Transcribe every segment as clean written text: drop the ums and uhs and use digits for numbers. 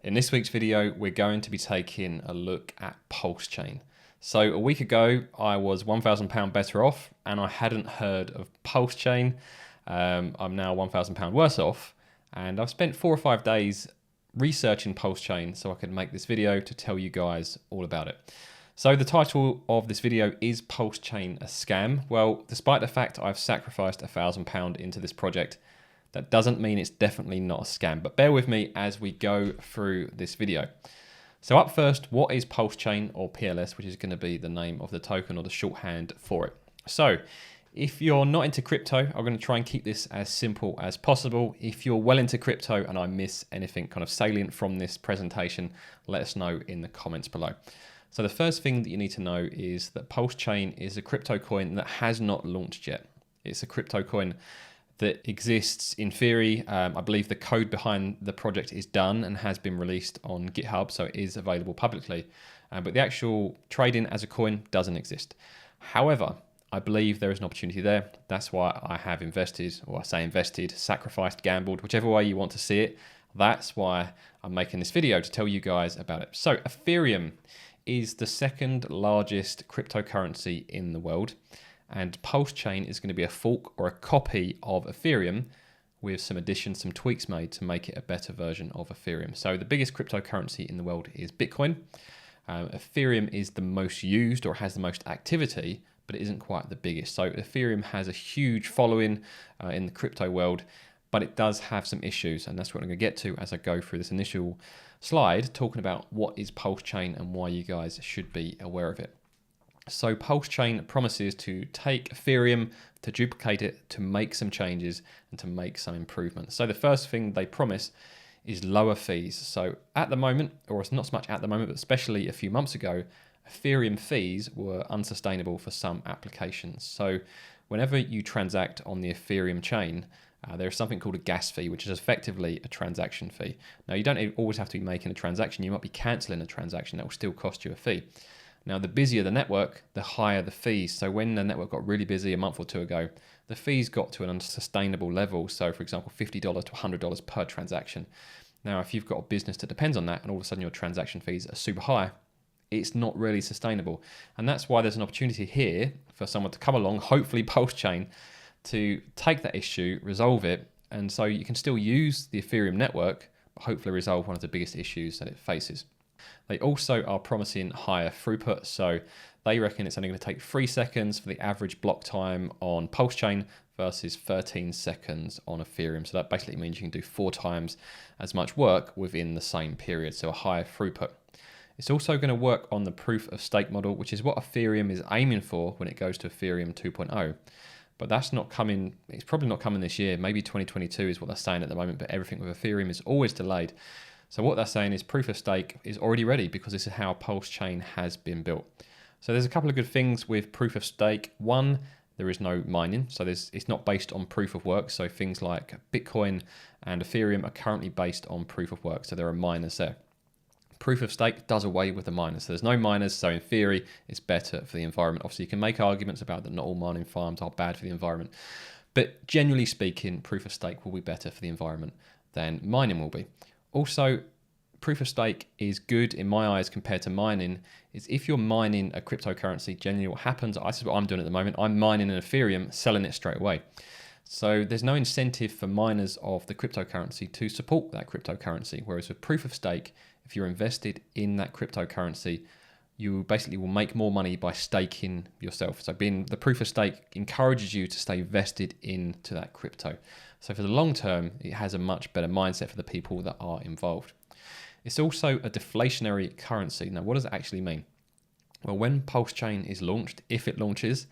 In this week's video, we're going to be taking a look at PulseChain. So a week ago, I was £1,000 better off and I hadn't heard of PulseChain. I'm now £1,000 worse off, and I've spent 4 or 5 days researching PulseChain so I could make this video to tell you guys all about it. So the title of this video is PulseChain a scam? Well, despite the fact I've sacrificed £1,000 into this project, that doesn't mean it's definitely not a scam, but bear with me as we go through this video. So up first, what is PulseChain, or PLS, which is going to be the name of the token or the shorthand for it? So if you're not into crypto, I'm going to try and keep this as simple as possible. If you're well into crypto and I miss anything kind of salient from this presentation, let us know in the comments below. So the first thing that you need to know is that PulseChain is a crypto coin that has not launched yet. It's a crypto coin that exists in theory. I believe the code behind the project is done and has been released on GitHub, so it is available publicly. But the actual trading as a coin doesn't exist. However, I believe there is an opportunity there. That's why I have invested, or I say invested, sacrificed, gambled, whichever way you want to see it. That's why I'm making this video, to tell you guys about it. So Ethereum is the second largest cryptocurrency in the world. And PulseChain is going to be a fork or a copy of Ethereum with some additions, some tweaks made to make it a better version of Ethereum. So the biggest cryptocurrency in the world is Bitcoin. Ethereum is the most used, or has the most activity, but it isn't quite the biggest. So Ethereum has a huge following in the crypto world, but it does have some issues, and that's what I'm going to get to as I go through this initial slide, talking about what is PulseChain and why you guys should be aware of it. So PulseChain promises to take Ethereum, to duplicate it, to make some changes and to make some improvements. So the first thing they promise is lower fees. So at the moment, or it's not so much at the moment, but especially a few months ago, Ethereum fees were unsustainable for some applications. So whenever you transact on the Ethereum chain, there is something called a gas fee, which is effectively a transaction fee. Now, you don't always have to be making a transaction. You might be cancelling a transaction that will still cost you a fee. Now, the busier the network, the higher the fees. So when the network got really busy a month or two ago, the fees got to an unsustainable level. So for example, $50 to $100 per transaction. Now, if you've got a business that depends on that and all of a sudden your transaction fees are super high, it's not really sustainable. And that's why there's an opportunity here for someone to come along, hopefully PulseChain, to take that issue, resolve it. And so you can still use the Ethereum network, but hopefully resolve one of the biggest issues that it faces. They also are promising higher throughput, so they reckon it's only going to take 3 seconds for the average block time on PulseChain versus 13 seconds on Ethereum. So that basically means you can do 4 times as much work within the same period, so a higher throughput. It's also going to work on the proof of stake model, which is what Ethereum is aiming for when it goes to Ethereum 2.0. But that's not coming, it's probably not coming this year. Maybe 2022 is what they're saying at the moment, but everything with Ethereum is always delayed. So what they're saying is proof of stake is already ready because this is how PulseChain has been built. So there's a couple of good things with proof of stake. One, there is no mining. So it's not based on proof of work. So things like Bitcoin and Ethereum are currently based on proof of work. So there are miners there. Proof of stake does away with the miners. So there's no miners. So in theory, it's better for the environment. Obviously, you can make arguments about that not all mining farms are bad for the environment. But generally speaking, proof of stake will be better for the environment than mining will be. Also, proof of stake is good in my eyes compared to mining. Is if you're mining a cryptocurrency, generally what happens, this is what I'm doing at the moment, I'm mining an Ethereum, selling it straight away. So there's no incentive for miners of the cryptocurrency to support that cryptocurrency. Whereas with proof of stake, if you're invested in that cryptocurrency, you basically will make more money by staking yourself. So being the proof of stake encourages you to stay vested into that crypto. So for the long term, it has a much better mindset for the people that are involved. It's also a deflationary currency. Now, what does it actually mean? Well, when PulseChain is launched, if it launches,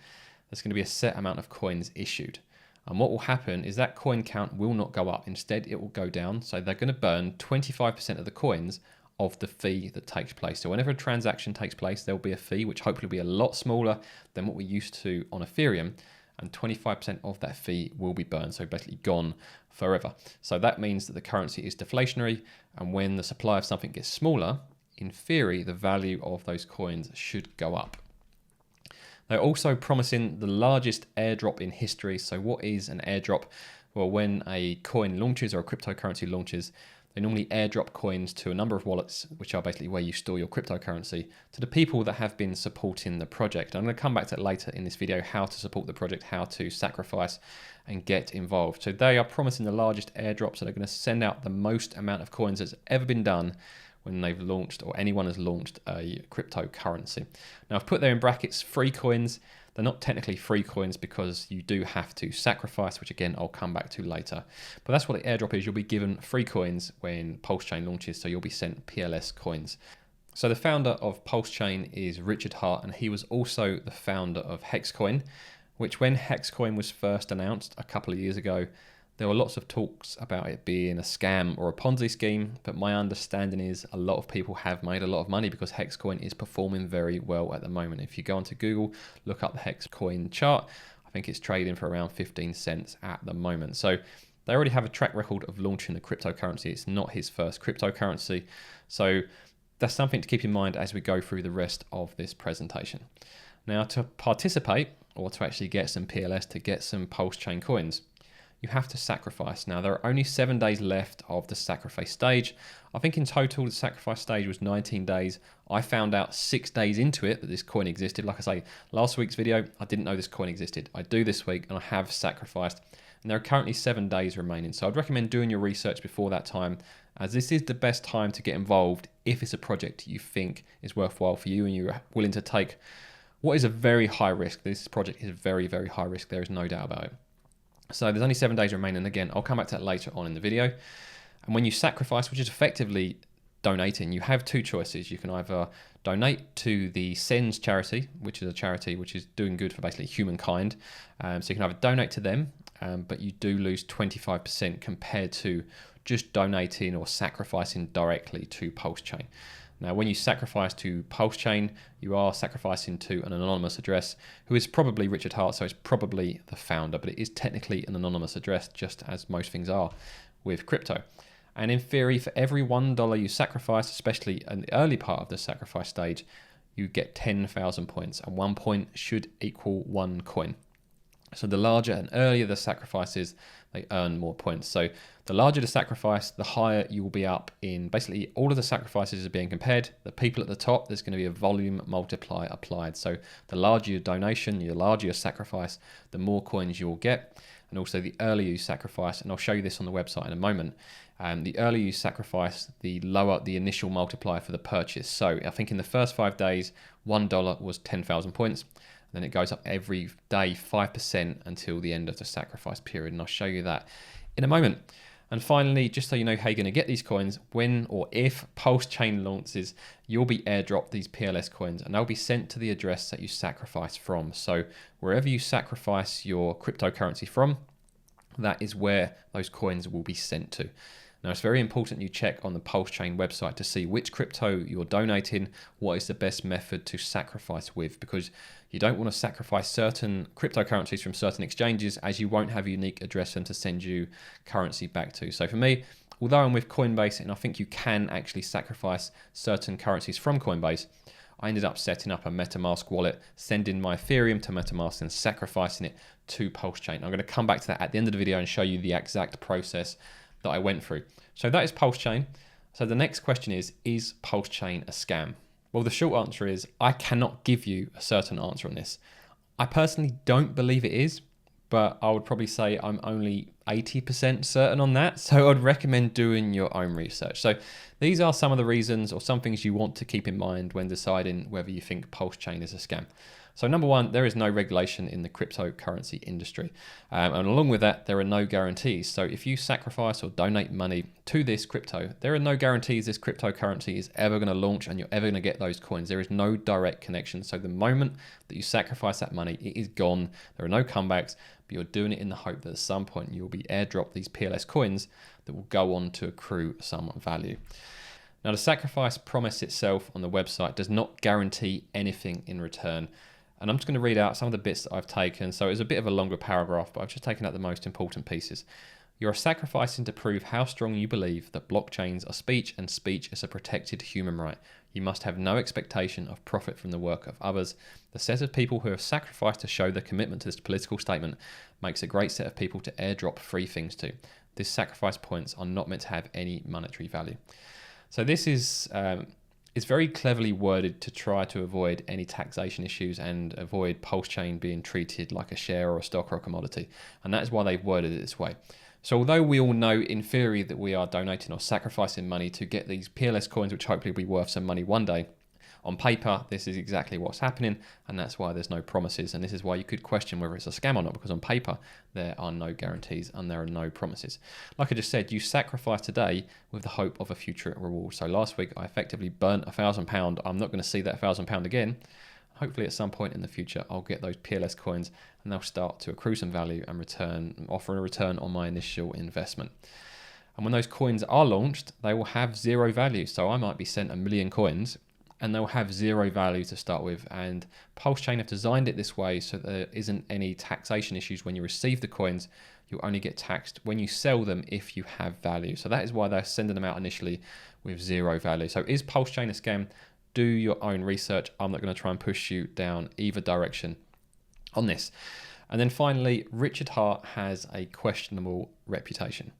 there's going to be a set amount of coins issued. And what will happen is that coin count will not go up. Instead, it will go down. So they're going to burn 25% of the coins of the fee that takes place. So whenever a transaction takes place, there will be a fee, which hopefully will be a lot smaller than what we're used to on Ethereum. And 25% of that fee will be burned, so basically gone forever. So that means that the currency is deflationary, and when the supply of something gets smaller, in theory, the value of those coins should go up. They're also promising the largest airdrop in history. So what is an airdrop? Well, when a coin launches or a cryptocurrency launches, they normally airdrop coins to a number of wallets, which are basically where you store your cryptocurrency, to the people that have been supporting the project. I'm going to come back to it later in this video, how to support the project, how to sacrifice and get involved. So they are promising the largest airdrops, so they're going to send out the most amount of coins that's ever been done when they've launched, or anyone has launched, a cryptocurrency. Now I've put there in brackets free coins. They're not technically free coins because you do have to sacrifice, which again, I'll come back to later. But that's what the airdrop is. You'll be given free coins when PulseChain launches, so you'll be sent PLS coins. So the founder of PulseChain is Richard Heart, and he was also the founder of HEXcoin, which when HEXcoin was first announced a couple of years ago, there were lots of talks about it being a scam or a Ponzi scheme, but my understanding is a lot of people have made a lot of money because HEXcoin is performing very well at the moment. If you go onto Google, look up the HEXcoin chart, I think it's trading for around 15 cents at the moment. So they already have a track record of launching a cryptocurrency. It's not his first cryptocurrency. So that's something to keep in mind as we go through the rest of this presentation. Now, to participate or to actually get some PLS, to get some PulseChain coins, you have to sacrifice. Now, there are only 7 days left of the sacrifice stage. I think in total, the sacrifice stage was 19 days. I found out 6 days into it that this coin existed. Like I say, last week's video, I didn't know this coin existed. I do this week and I have sacrificed. And there are currently 7 days remaining. So I'd recommend doing your research before that time, as this is the best time to get involved if it's a project you think is worthwhile for you and you're willing to take what is a very high risk. This project is very, very high risk. There is no doubt about it. So there's only 7 days remaining. Again, I'll come back to that later on in the video. And when you sacrifice, which is effectively donating, you have two choices. You can either donate to the SENS charity, which is a charity which is doing good for basically humankind. So you can either donate to them, but you do lose 25% compared to just donating or sacrificing directly to PulseChain. Now, when you sacrifice to PulseChain, you are sacrificing to an anonymous address, who is probably Richard Heart, so it's probably the founder, but it is technically an anonymous address, just as most things are with crypto. And in theory, for every $1 you sacrifice, especially in the early part of the sacrifice stage, you get 10,000 points, and 1 point should equal 1 coin. So the larger and earlier the sacrifice is, they earn more points. So the larger the sacrifice, the higher you will be up in basically all of the sacrifices are being compared. The people at the top, there's going to be a volume multiplier applied. So the larger your donation, the larger your sacrifice, the more coins you will get. And also the earlier you sacrifice, and I'll show you this on the website in a moment, the earlier you sacrifice, the lower the initial multiplier for the purchase. So I think in the first 5 days, $1 was 10,000 points. Then it goes up every day 5% until the end of the sacrifice period, and I'll show you that in a moment. And finally, just so you know how you're going to get these coins, when or if PulseChain launches, you'll be airdropped these PLS coins, and they'll be sent to the address that you sacrifice from. So wherever you sacrifice your cryptocurrency from, that is where those coins will be sent to. Now, it's very important you check on the PulseChain website to see which crypto you're donating, what is the best method to sacrifice with, because you don't want to sacrifice certain cryptocurrencies from certain exchanges, as you won't have a unique address to send you currency back to. So for me, although I'm with Coinbase and I think you can actually sacrifice certain currencies from Coinbase, I ended up setting up a MetaMask wallet, sending my Ethereum to MetaMask and sacrificing it to PulseChain. I'm going to come back to that at the end of the video and show you the exact process that I went through. So that is PulseChain. So the next question is PulseChain a scam? Well, the short answer is I cannot give you a certain answer on this. I personally don't believe it is, but I would probably say I'm only 80% certain on that. So I'd recommend doing your own research. So these are some of the reasons or some things you want to keep in mind when deciding whether you think PulseChain is a scam. So number one, there is no regulation in the cryptocurrency industry. And along with that, there are no guarantees. So if you sacrifice or donate money to this crypto, there are no guarantees this cryptocurrency is ever going to launch and you're ever going to get those coins. There is no direct connection. So the moment that you sacrifice that money, it is gone. There are no comebacks, but you're doing it in the hope that at some point you'll be airdropped these PLS coins that will go on to accrue some value. Now, the sacrifice promise itself on the website does not guarantee anything in return. And I'm just going to read out some of the bits that I've taken. So it's a bit of a longer paragraph, but I've just taken out the most important pieces. You're sacrificing to prove how strong you believe that blockchains are speech and speech is a protected human right. You must have no expectation of profit from the work of others. The set of people who have sacrificed to show their commitment to this political statement makes a great set of people to airdrop free things to. these sacrifice points are not meant to have any monetary value. So this is it's very cleverly worded to try to avoid any taxation issues and avoid PulseChain being treated like a share or a stock or a commodity. And that is why they've worded it this way. So although we all know in theory that we are donating or sacrificing money to get these PLS coins, which hopefully will be worth some money one day, on paper, this is exactly what's happening, and that's why there's no promises. And this is why you could question whether it's a scam or not, because on paper, there are no guarantees and there are no promises. Like I just said, you sacrifice today with the hope of a future reward. So last week, I effectively burnt £1,000. I'm not going to see that £1,000 again. Hopefully at some point in the future, I'll get those PLS coins and they'll start to accrue some value and offer a return on my initial investment. And when those coins are launched, they will have zero value. So I might be sent 1 million coins and they'll have zero value to start with. And PulseChain have designed it this way so there isn't any taxation issues when you receive the coins. You'll only get taxed when you sell them if you have value. So that is why they're sending them out initially with zero value. So is PulseChain a scam? Do your own research. I'm not going to try and push you down either direction on this. And then finally, Richard Heart has a questionable reputation.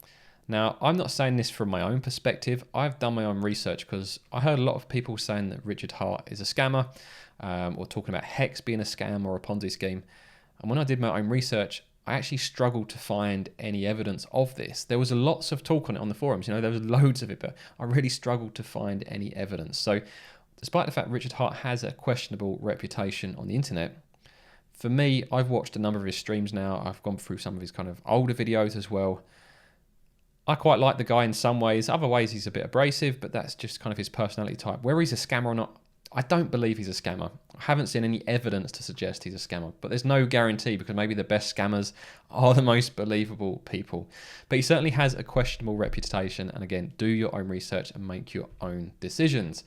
Now, I'm not saying this from my own perspective. I've done my own research because I heard a lot of people saying that Richard Heart is a scammer or talking about HEX being a scam or a Ponzi scheme. And when I did my own research, I actually struggled to find any evidence of this. There was lots of talk on it on the forums. There was loads of it, but I really struggled to find any evidence. So despite the fact Richard Heart has a questionable reputation on the internet, for me, I've watched a number of his streams now. I've gone through some of his kind of older videos as well. I quite like the guy in some ways. Other ways he's a bit abrasive, but that's just kind of his personality type. Whether he's a scammer or not, I don't believe he's a scammer. I haven't seen any evidence to suggest he's a scammer, but there's no guarantee because maybe the best scammers are the most believable people. But he certainly has a questionable reputation. And again, do your own research and make your own decisions.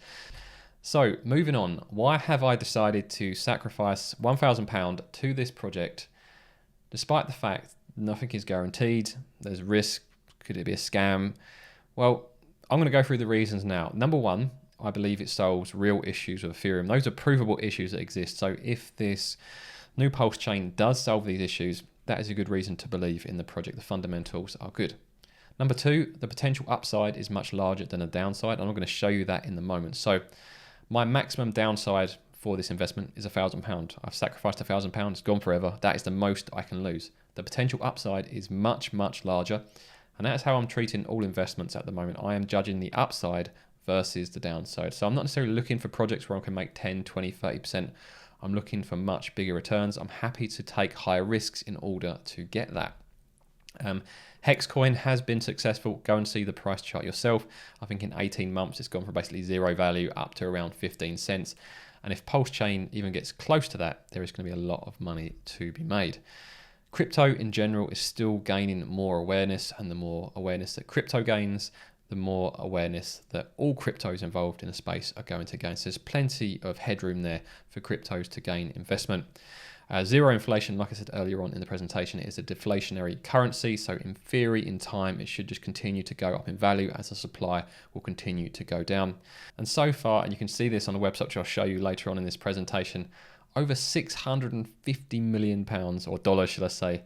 So moving on, why have I decided to sacrifice £1,000 to this project despite the fact nothing is guaranteed, there's risk, could it be a scam? Well, I'm going to go through the reasons now. Number one, I believe it solves real issues with Ethereum. Those are provable issues that exist. So if this new PulseChain does solve these issues, that is a good reason to believe in the project. The fundamentals are good. Number two, the potential upside is much larger than the downside. I'm going to show you that in a moment. So my maximum downside for this investment is £1,000. I've sacrificed £1,000, it's gone forever. That is the most I can lose. The potential upside is much, much larger. And that's how I'm treating all investments at the moment. I am judging the upside versus the downside. So I'm not necessarily looking for projects where I can make 10, 20, 30%. I'm looking for much bigger returns. I'm happy to take higher risks in order to get that. HEX coin has been successful. Go and see the price chart yourself. I think in 18 months, it's gone from basically zero value up to around 15 cents. And if PulseChain even gets close to that, there is going to be a lot of money to be made. Crypto in general is still gaining more awareness, and the more awareness that crypto gains, the more awareness that all cryptos involved in the space are going to gain. So there's plenty of headroom there for cryptos to gain investment. Zero inflation, like I said earlier on in the presentation, is a deflationary currency. So in theory, in time, it should just continue to go up in value as the supply will continue to go down. And so far, and you can see this on the website, which I'll show you later on in this presentation, over £650 million, or dollars should I say,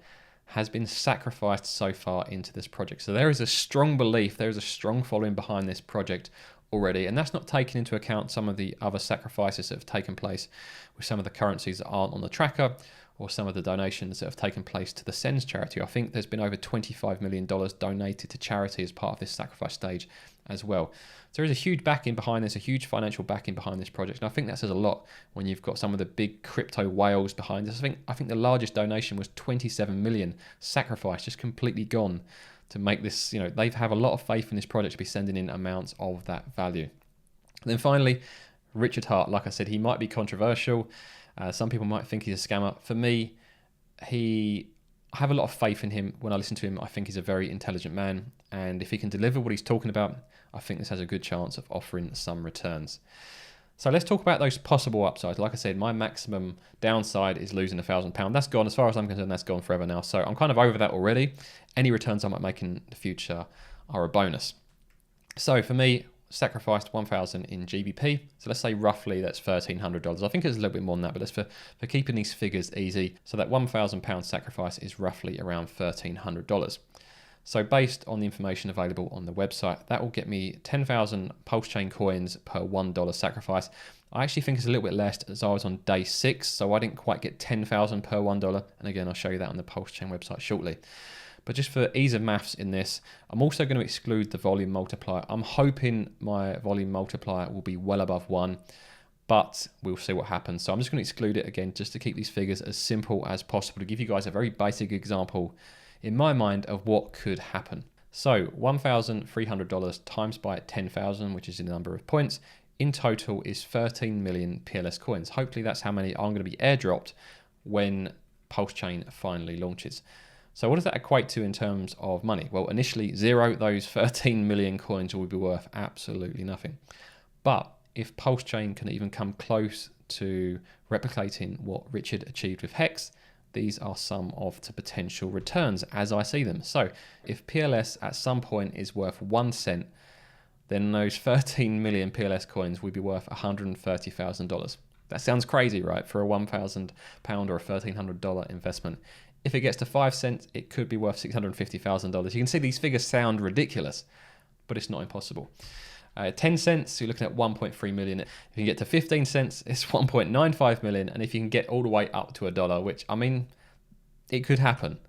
has been sacrificed so far into this project. So there is a strong belief, there is a strong following behind this project already, and that's not taking into account some of the other sacrifices that have taken place with some of the currencies that aren't on the tracker, or some of the donations that have taken place to the SENS charity. I think there's been over $25 million donated to charity as part of this sacrifice stage as well. So there is a huge backing behind this, a huge financial backing behind this project. And I think that says a lot when you've got some of the big crypto whales behind this. I think the largest donation was 27 million sacrificed, just completely gone to make this, they have a lot of faith in this project to be sending in amounts of that value. And then finally, Richard Heart, like I said, he might be controversial. Some people might think he's a scammer. For me, I have a lot of faith in him. When I listen to him, I think he's a very intelligent man. And if he can deliver what he's talking about, I think this has a good chance of offering some returns. So let's talk about those possible upsides. Like I said, my maximum downside is losing £1,000. That's gone. As far as I'm concerned, that's gone forever now. So I'm kind of over that already. Any returns I might make in the future are a bonus. So for me, sacrificed 1,000 in GBP. So let's say roughly that's $1,300. I think it's a little bit more than that, but that's for keeping these figures easy. So that £1,000 sacrifice is roughly around $1,300. So based on the information available on the website, that will get me 10,000 PulseChain coins per $1 sacrifice. I actually think it's a little bit less as I was on day 6, so I didn't quite get 10,000 per $1. And again, I'll show you that on the PulseChain website shortly. But just for ease of maths in this, I'm also going to exclude the volume multiplier. I'm hoping my volume multiplier will be well above 1, but we'll see what happens. So I'm just going to exclude it again, just to keep these figures as simple as possible, to give you guys a very basic example in my mind of what could happen. So $1,300 times by 10,000, which is the number of points, in total is 13 million PLS coins. Hopefully that's how many are going to be airdropped when PulseChain finally launches. So what does that equate to in terms of money? Well, initially 0, those 13 million coins will be worth absolutely nothing. But if PulseChain can even come close to replicating what Richard achieved with HEX, these are some of the potential returns as I see them. So if PLS at some point is worth 1 cent, then those 13 million PLS coins will be worth $130,000. That sounds crazy, right? For a £1,000 or a $1,300 investment. If it gets to 5 cents, it could be worth $650,000. You can see these figures sound ridiculous, but it's not impossible. 10 cents, you're looking at 1.3 million. If you can get to 15 cents, it's 1.95 million. And if you can get all the way up to $1, which, I mean, it could happen,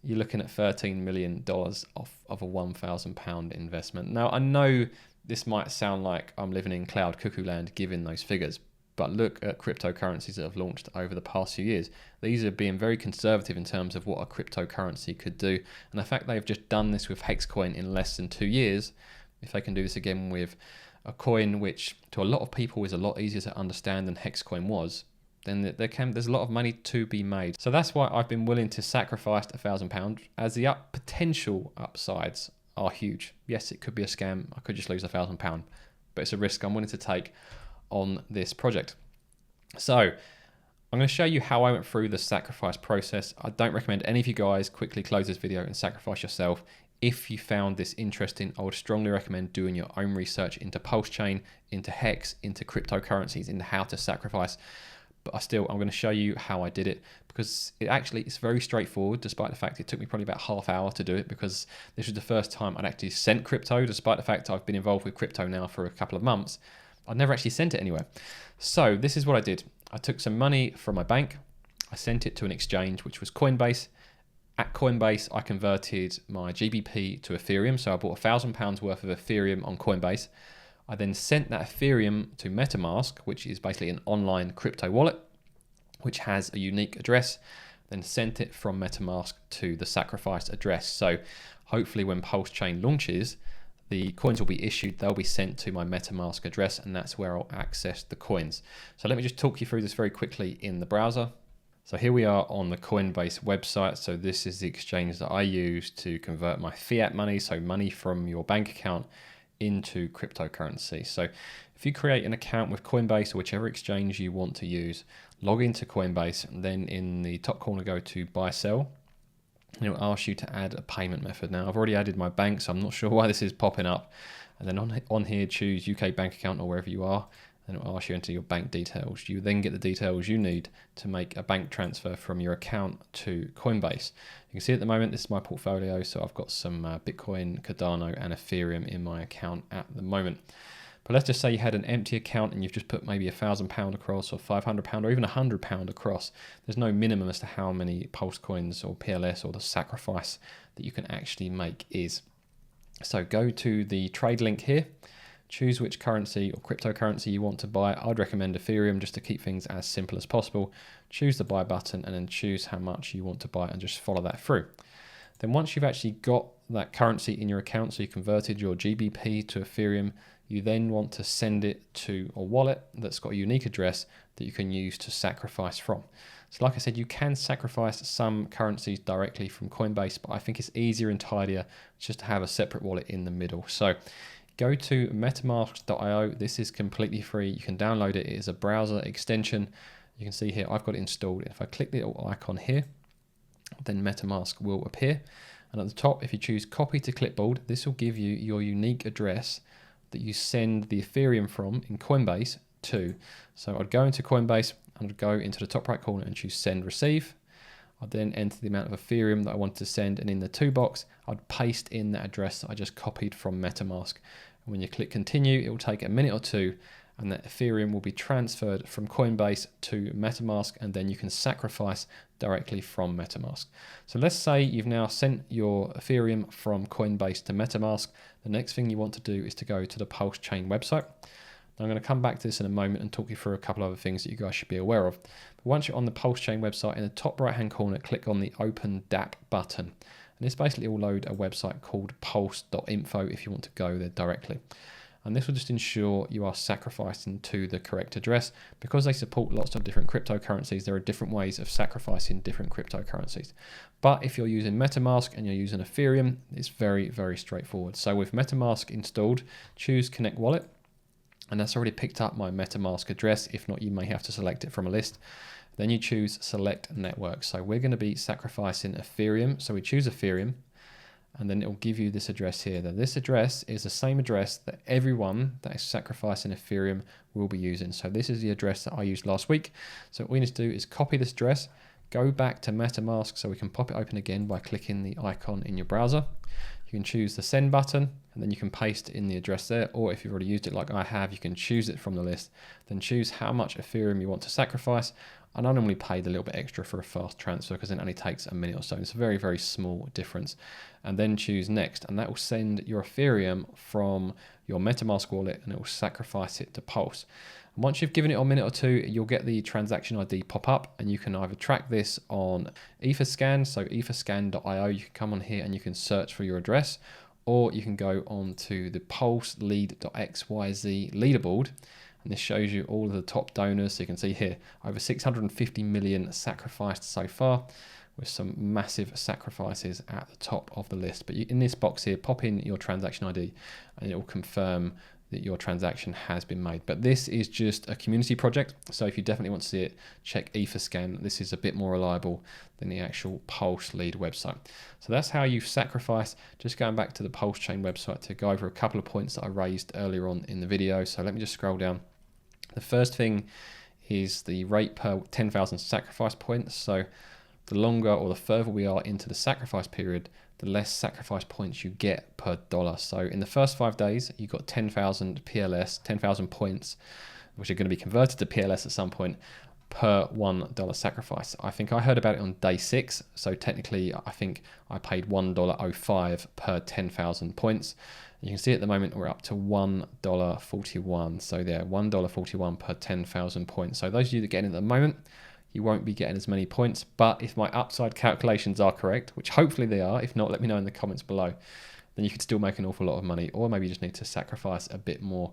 you're looking at $13 million of a £1,000 investment. Now, I know this might sound like I'm living in cloud cuckoo land given those figures, but look at cryptocurrencies that have launched over the past few years. These are being very conservative in terms of what a cryptocurrency could do. And the fact they've just done this with HEX coin in less than 2 years, if they can do this again with a coin which to a lot of people is a lot easier to understand than HEX coin was, then there's a lot of money to be made. So that's why I've been willing to sacrifice £1,000, as the potential upsides are huge. Yes, it could be a scam. I could just lose £1,000, but it's a risk I'm willing to take on this project. So I'm going to show you how I went through the sacrifice process. I don't recommend any of you guys quickly close this video and sacrifice yourself. If you found this interesting, I would strongly recommend doing your own research into PulseChain, into HEX, into cryptocurrencies, into how to sacrifice. But I'm going to show you how I did it, because it's very straightforward, despite the fact it took me probably about half hour to do it, because this was the first time I'd actually sent crypto, despite the fact I've been involved with crypto now for a couple of months. I'd never actually sent it anywhere. So this is what I did. I took some money from my bank. I sent it to an exchange, which was Coinbase. At Coinbase, I converted my GBP to Ethereum. So I bought £1,000 worth of Ethereum on Coinbase. I then sent that Ethereum to MetaMask, which is basically an online crypto wallet, which has a unique address. Then sent it from MetaMask to the sacrificed address. So hopefully when PulseChain launches, the coins will be issued, they'll be sent to my MetaMask address, and that's where I'll access the coins. So let me just talk you through this very quickly in the browser. So here we are on the Coinbase website. So this is the exchange that I use to convert my fiat money, so money from your bank account, into cryptocurrency. So if you create an account with Coinbase or whichever exchange you want to use, log into Coinbase, and then in the top corner go to buy sell. And it will ask you to add a payment method. Now I've already added my bank, so I'm not sure why this is popping up. And then on here, choose UK bank account or wherever you are, and it will ask you to enter your bank details. You then get the details you need to make a bank transfer from your account to Coinbase. You can see at the moment, this is my portfolio. So I've got some Bitcoin, Cardano and Ethereum in my account at the moment. But let's just say you had an empty account and you've just put maybe £1,000 across, or £500 or even £100 across. There's no minimum as to how many Pulse coins or PLS or the sacrifice that you can actually make is. So go to the trade link here, choose which currency or cryptocurrency you want to buy. I'd recommend Ethereum just to keep things as simple as possible. Choose the buy button and then choose how much you want to buy and just follow that through. Then once you've actually got that currency in your account, so you converted your GBP to Ethereum, you then want to send it to a wallet that's got a unique address that you can use to sacrifice from. So like I said, you can sacrifice some currencies directly from Coinbase, but I think it's easier and tidier just to have a separate wallet in the middle. So go to metamask.io. This is completely free. You can download it. It is a browser extension. You can see here, I've got it installed. If I click the little icon here, then MetaMask will appear. And at the top, if you choose copy to clipboard, this will give you your unique address that you send the Ethereum from in Coinbase to. So I'd go into Coinbase and I'd go into the top right corner and choose send receive. I'd then enter the amount of Ethereum that I wanted to send, and in the to box, I'd paste in that address that I just copied from MetaMask. And when you click continue, it will take a minute or two, and that Ethereum will be transferred from Coinbase to MetaMask, and then you can sacrifice directly from MetaMask. So let's say you've now sent your Ethereum from Coinbase to MetaMask. The next thing you want to do is to go to the PulseChain website. Now I'm going to come back to this in a moment and talk you through a couple of other things that you guys should be aware of. But once you're on the PulseChain website, in the top right hand corner, click on the Open dApp button. And this basically will load a website called pulse.info if you want to go there directly. And this will just ensure you are sacrificing to the correct address. Because they support lots of different cryptocurrencies, there are different ways of sacrificing different cryptocurrencies. But if you're using MetaMask and you're using Ethereum, it's very, very straightforward. So with MetaMask installed, choose Connect Wallet. And that's already picked up my MetaMask address. If not, you may have to select it from a list. Then you choose Select Network. So we're going to be sacrificing Ethereum. So we choose Ethereum. And then it will give you this address here. Now, this address is the same address that everyone that is sacrificing Ethereum will be using. So this is the address that I used last week. So what we need to do is copy this address, go back to MetaMask so we can pop it open again by clicking the icon in your browser. You can choose the send button, and then you can paste in the address there. Or if you've already used it like I have, you can choose it from the list. Then choose how much Ethereum you want to sacrifice. And I normally paid a little bit extra for a fast transfer because it only takes a minute or so. It's a very, very small difference. And then choose next, and that will send your Ethereum from your MetaMask wallet, and it will sacrifice it to Pulse. And once you've given it a minute or two, you'll get the transaction ID pop up, and you can either track this on Etherscan, so etherscan.io. You can come on here and you can search for your address, or you can go on to the Pulse lead.xyz leaderboard. And this shows you all of the top donors. So you can see here, over 650 million sacrificed so far, with some massive sacrifices at the top of the list. But in this box here, pop in your transaction ID and it will confirm that your transaction has been made. But this is just a community project. So if you definitely want to see it, check Etherscan. This is a bit more reliable than the actual Pulse Lead website. So that's how you sacrifice. Just going back to the PulseChain website to go over a couple of points that I raised earlier on in the video. So let me just scroll down. The first thing is the rate per 10,000 sacrifice points. So the longer or the further we are into the sacrifice period, the less sacrifice points you get per dollar. So in the first 5 days, you got 10,000 PLS, 10,000 points, which are going to be converted to PLS at some point per $1 sacrifice. I think I heard about it on day 6. So technically, I think I paid $1.05 per 10,000 points. You can see at the moment we're up to $1.41. So there, $1.41 per 10,000 points. So those of you that get in at the moment, you won't be getting as many points. But if my upside calculations are correct, which hopefully they are, if not, let me know in the comments below, then you could still make an awful lot of money, or maybe you just need to sacrifice a bit more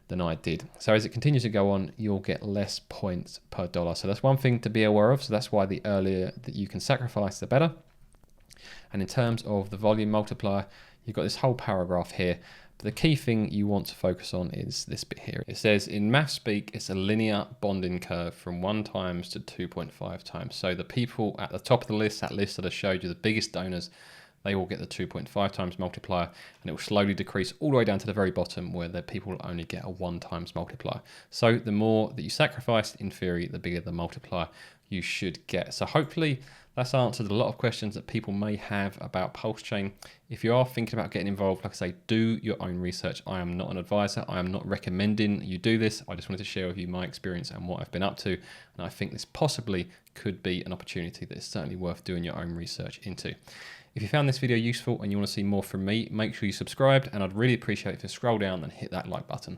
than I did. So as it continues to go on, you'll get less points per dollar. So that's one thing to be aware of. So that's why the earlier that you can sacrifice, the better. And in terms of the volume multiplier, you've got this whole paragraph here. But the key thing you want to focus on is this bit here. It says, in math speak, it's a linear bonding curve from 1 times to 2.5 times. So the people at the top of the list, that list that I showed you, the biggest donors, they will get the 2.5 times multiplier, and it will slowly decrease all the way down to the very bottom where the people will only get a 1 times multiplier. So the more that you sacrifice, in theory, the bigger the multiplier you should get. So hopefully that's answered a lot of questions that people may have about PulseChain. If you are thinking about getting involved, like I say, do your own research. I am not an advisor. I am not recommending you do this. I just wanted to share with you my experience and what I've been up to. And I think this possibly could be an opportunity that is certainly worth doing your own research into. If you found this video useful and you want to see more from me, make sure you subscribed, and I'd really appreciate it if you scroll down and hit that like button.